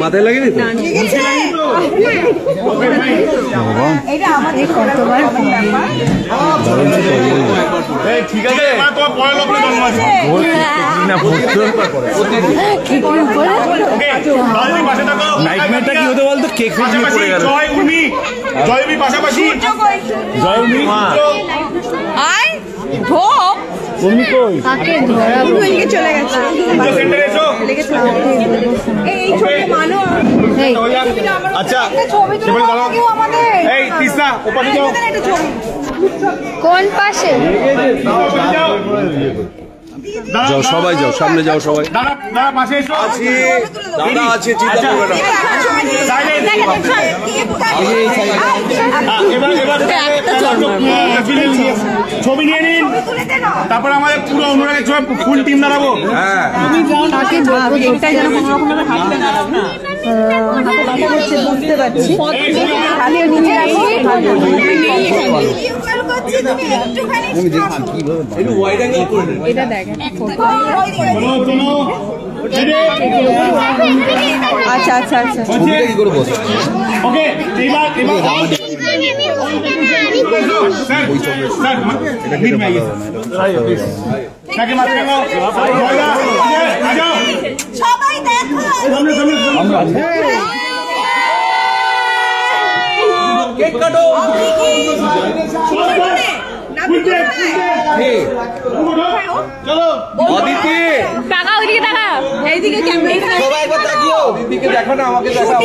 মাথায় লাগেনি তো ঠিক আছে নাইটমেয়ারটা কি হতে বলতো কেক পড়ে গেল জয়বি পাশাপাশি জয়বি তুমি কই কাকে ধরাবো এদিকে চলে গেছে সেন্টারে এসো এই ছোট মানো আচ্ছা ছবি তুলে দাও আমাদের এই তিসা ওপাশে যাও কোন পাশে যাও সবাই যাও সামনে যাও সবাই দাদা দাদা পাশে এসো আছি দাদা আছে চিন্তা করবে না এবার ছবি নিয়ে নিন তারপর আমাদের পুরো অনুরাগের ছবি ফুল টিম দাঁড়াবো হ্যাঁ বুঝতে পারছি এটা দেখেন আচ্ছা আচ্ছা আচ্ছা কি করে বস ওকে এবার সবাই দেখো কেক কাটো চলো অদিতি টাকা ওইদিকে টাকা এইদিকে ক্যামেরা সবাই একবার তাকিও দিদিকে দেখো না আমাকে দেখাও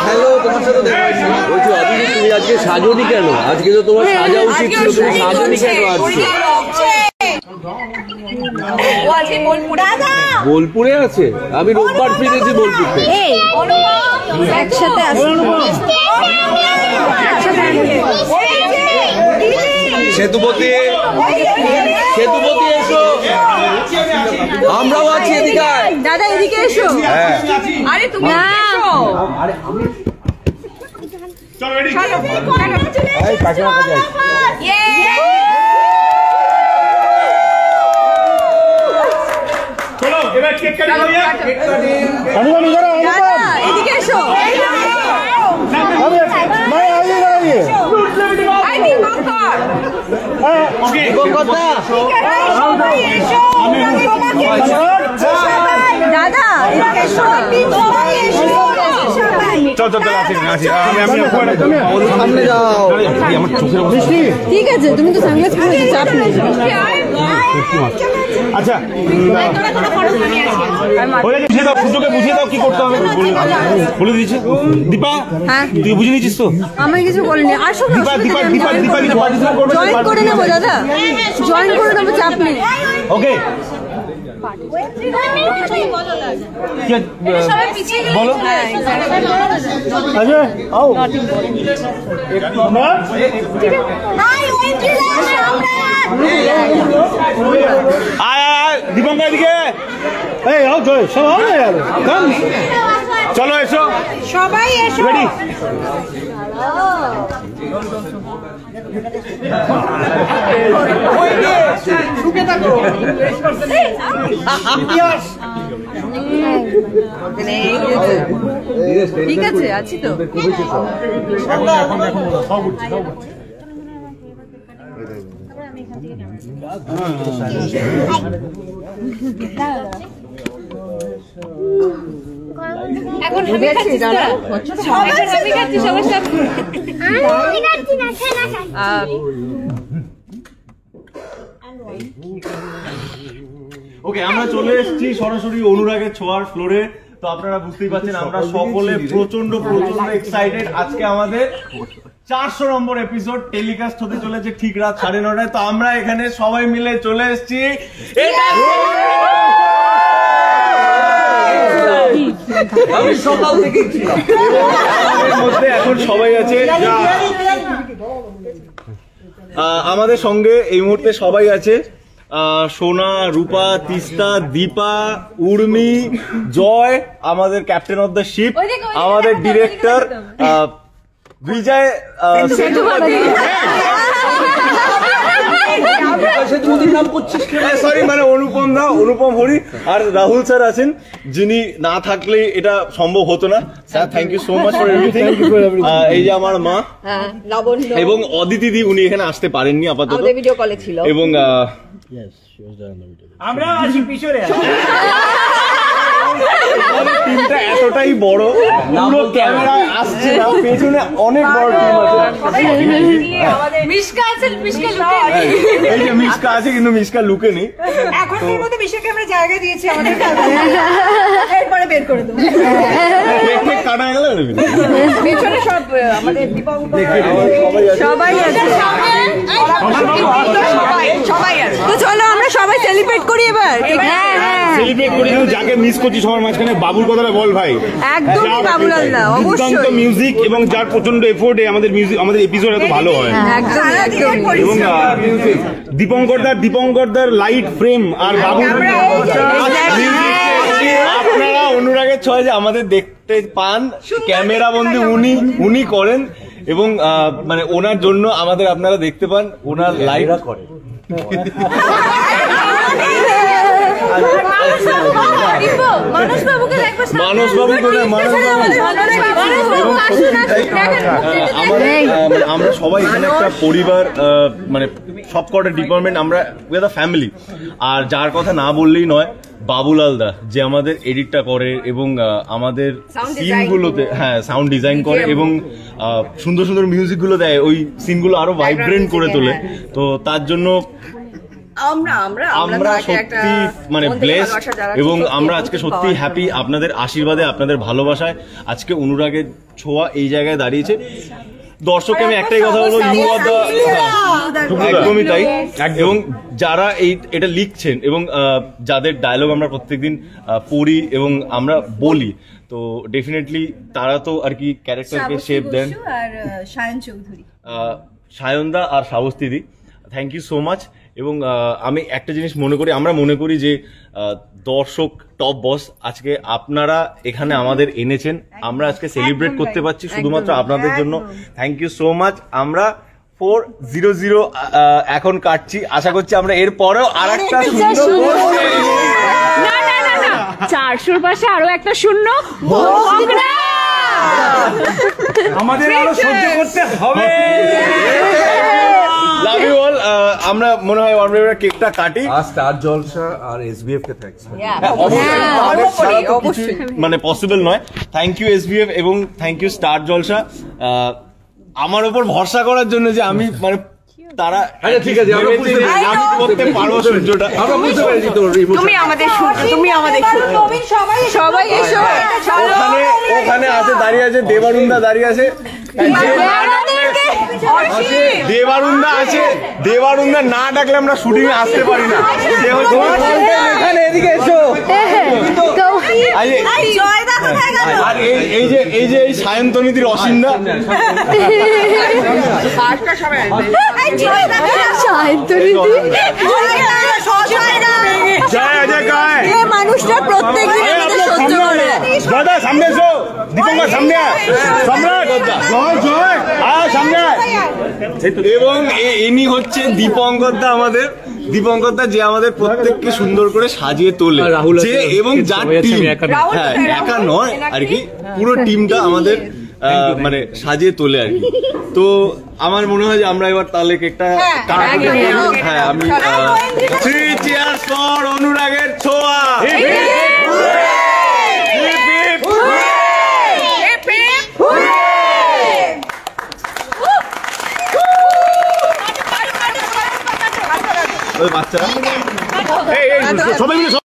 হ্যালো তোমার সাথে দেখা হয়েছে বলছি অদিতি তুমি আজকে সাজনি কেন আজকে তো তোমার সাজা উচিত ছিল তুমি সাজনি কেন আজকে বোলপুরে আছে আমি রোববার ফিরেছি বোলপুর থেকে একসাথে সেতুপতি সেতুপতি এসো আমরাও আছি এদিকে দাদা এদিকে এসো আরে তুমি এসো চলো রেডি এই কাছে যাই চলো এবার কেক কাটা হবে কেক কাটিং অনুমান করো অনুমান এদিকে এসো ভাই আইয়ে আই নি মাফার ওকে কথা সবাই এসো দাদা এদিকে এসো সবাই এসো চল চল চল আসি আমি সামনে যাও আমার চোখের অবস্থা ঠিক আছে তুমি তো সামনে পড়েছো চাপ নেই আচ্ছা বুঝিয়ে দাও কি করতে হবে বলে দিয়েছি দীপা তুই বুঝে নিয়েছিস তো আমি কিছু বলিনি আসো জয়েন করে নেবো দাদা জয়েন করে নেবো চাপ নেই ওকে বলো আচ্ছা আও দীপঙ্কর দিকে এই আও জয় সব আও না यार কম চলো এসো সবাই এসো রেডি শুকে থাকো ইতিহাস ঠিক আছে আছি তো এখন সব উঠছে সব উঠছে এখন আমি খাচ্ছি দাদা আমি খাচ্ছি সবার সাথে আমি খাচ্ছি না ওকে আমরা চলে এসেছি সরাসরি অনুরাগের ছোঁয়ার ফ্লোরে তো আপনারা বুঝতেই পারছেন আমরা সকলে প্রচন্ড এক্সাইটেড আজকে আমাদের 400 নম্বর এপিসোড টেলিকাস্ট হতে চলেছে ঠিক রাত 9:30টায় তো আমরা এখানে সবাই মিলে চলে এসেছি আমি সকাল থেকে ছিলাম এর মধ্যে এখন সবাই আছে আমাদের সঙ্গে এই মুহূর্তে সবাই আছে সোনা, রূপা, তিস্তা, দীপা, উর্মি, জয়, আমাদের ক্যাপ্টেন অফ দ্য শিপ, আমাদের ডিরেক্টর বিজয় সরি মানে অনুপম হরি আর রাহুল স্যার আছেন, যিনি না থাকলে এটা সম্ভব হতো না। Sir thank you so much for everything. এই যে আমার মা এবং অদিতি দি, উনি এখানে আসতে পারেননি আপাতত, ভিডিও কলে ছিল, এবং আমরা আছি পিছনে। টিমটা এতটাই বড়, পুরো ক্যামেরা আসছে না, পেছনে অনেক বড় টিম আছে। এই যে মিশকা আছে, কিন্তু মিশকা লুকে নেই এখন। এর মধ্যে মিশকাকে আমরা জায়গা দিয়েছি আমাদের, এরপরে বের করে দেব। টেকনিক কাটা গেল পেছনে সব আমাদের সবাই আছে, সবাই আছে। তো চলো আমরা সবাই সেলিব্রেট করি এবার। সেলিব্রেট করি, যাকে মিস করছি সবার মাঝখানে বাবুর কথাটা বল ভাই। একদম বাবুলাল দা, অবশ্যই মিউজিক এবং যার প্রচন্ড এফোর্টে আমাদের মিউজিক, আমাদের এপিসোড এত ভালো হয়। এবং দীপঙ্করদার লাইট ফ্রেম আর বাবুর আপনারা অনুরাগের ছয় যে আমাদের দেখতে পান, ক্যামেরা বন্দি উনি করেন, এবং মানে ওনার জন্য আমাদের আপনারা দেখতে পান, ওনার লাইট করে। আমরা সবাই এখানে একটা পরিবার, মানে সবকটা ডিপার্টমেন্ট আমরা ফ্যামিলি। আর যার কথা না বললেই নয়, বাবুলাল দা, যে আমাদের এডিটটা করে এবং আমাদের সিনগুলোতে সাউন্ড ডিজাইন করে এবং সুন্দর সুন্দর মিউজিক গুলো দেয়, ওই সিনগুলো আরো ভাইব্রেন্ট করে তোলে। তো তার জন্য আমরা সত্যি মানে ব্লেসড, এবং আমরা আজকে সত্যি হ্যাপি আপনাদের আশীর্বাদে, আপনাদের ভালোবাসায় আজকে অনুরাগের ছোঁয়া এই জায়গায় দাঁড়িয়েছে। দর্শককে আমি একটাই কথা বলবো, একদমই তাই। এবং যারা এটা লিখছেন এবং যাদের ডায়লগ আমরা প্রত্যেকদিন পড়ি এবং আমরা বলি, তো ডেফিনেটলি তারা তো আর কি ক্যারেক্টারকে শেপ দেন। সায়নদা আর শ্রাবস্তিদি, থ্যাংক ইউ সো মাচ। এবং আমি একটা জিনিস আমরা মনে করি যে দর্শক টপ বস, আজকে আপনারা এখানে আমাদের এনেছেন, আমরা আজকে সেলিব্রেট করতে পারছি শুধুমাত্র আপনাদের জন্য। Thank you so much. আমরা 4-0-0 এখন কাটছি, আশা করছি আমরা এর পরেও আর একটা 400 পাশে আরো একটা শূন্য আমাদের আরো সহ্য করতে হবে। Love you all. আমরা মনে হয় কেকটা কাটি। স্টার জলসা আর এসবিএফ কে থ্যাঙ্কস, মানে পসিবল নয়। থ্যাংক ইউ এসবিএফ এবং থ্যাংক ইউ স্টার জলসা আমার উপর ভরসা করার জন্য, যে আমি মানে তারা ঠিক আছে আমি করতে পারবো সূর্যটা। সবাই এসো। ওখানে আছে দাঁড়িয়ে আছে দেবারুন্দা, দাঁড়িয়ে আছে দেবারুন্দা আছে। দেবারুন্দা না ডাকলে আমরা শুটিং এ আসতে পারি না। এখানে এদিকে এসো। আর এই যে সায়ন্তনীতির অসিন্দা, মানুষটা প্রত্যেক দাদা সামনে এসো, দীপঙ্কর সামনে সম্রাট সামনে। এবং ইনি হচ্ছে দীপঙ্কর দা, আমাদের দীপঙ্কর দা, যে আমাদের প্রত্যেককে সুন্দর করে সাজিয়ে তোলে, যে এবং যার টিম, একা নয় আর কি, পুরো টিমটা আমাদের মানে সাজিয়ে তোলে আর কি। তো আমার মনে হয় যে আমরা এবার তাহলে কেকটা কাটবো। হ্যাঁ, আমি 3 cheers for অনুরাগের ছোঁয়া। বাচ্চারা সবাই মিলে